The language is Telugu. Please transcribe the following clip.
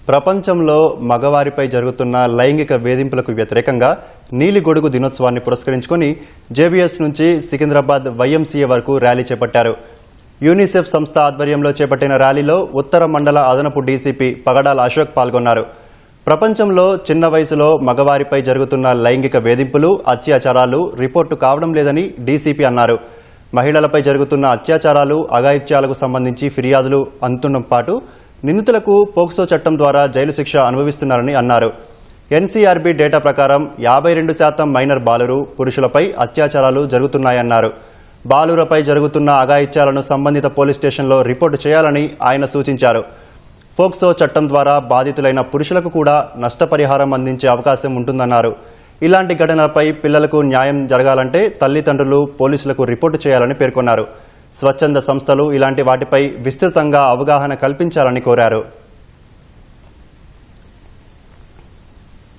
ప్రపంచంలో మగవారిపై జరుగుతున్న లైంగిక వేధింపులకు వ్యతిరేకంగా నీలిగొడుగు దినోత్సవాన్ని పురస్కరించుకొని జేబీఎస్ నుంచి సికింద్రాబాద్ వైఎంసీఏ వరకు ర్యాలీ చేపట్టారు. యూనిసెఫ్ సంస్థ ఆధ్వర్యంలో చేపట్టిన ర్యాలీలో ఉత్తర మండల అదనపు డీసీపీ పగడాల అశోక్ పాల్గొన్నారు. ప్రపంచంలో చిన్న వయసులో మగవారిపై జరుగుతున్న లైంగిక వేధింపులు, అత్యాచారాలు రిపోర్టు కావడం లేదని డీసీపీ అన్నారు. మహిళలపై జరుగుతున్న అత్యాచారాలు, అఘాయిత్యాలకు సంబంధించి ఫిర్యాదులు అందుతుండటంతో పాటు నిందితులకు పోక్సో చట్టం ద్వారా జైలు శిక్ష అనుభవిస్తున్నారని అన్నారు. ఎన్సీఆర్బీ డేటా ప్రకారం 52% మైనర్ బాలురు, పురుషులపై అత్యాచారాలు జరుగుతున్నాయన్నారు. బాలురపై జరుగుతున్న అఘాయిత్యాలను సంబంధిత పోలీస్ స్టేషన్లో రిపోర్టు చేయాలని ఆయన సూచించారు. పోక్సో చట్టం ద్వారా బాధితులైన పురుషులకు కూడా నష్టపరిహారం అందించే అవకాశం ఉంటుందన్నారు. ఇలాంటి ఘటనలపై పిల్లలకు న్యాయం జరగాలంటే తల్లిదండ్రులు పోలీసులకు రిపోర్టు చేయాలని పేర్కొన్నారు. స్వచ్ఛంద సంస్థలు ఇలాంటి వాటిపై విస్తృతంగా అవగాహన కల్పించాలని కోరారు.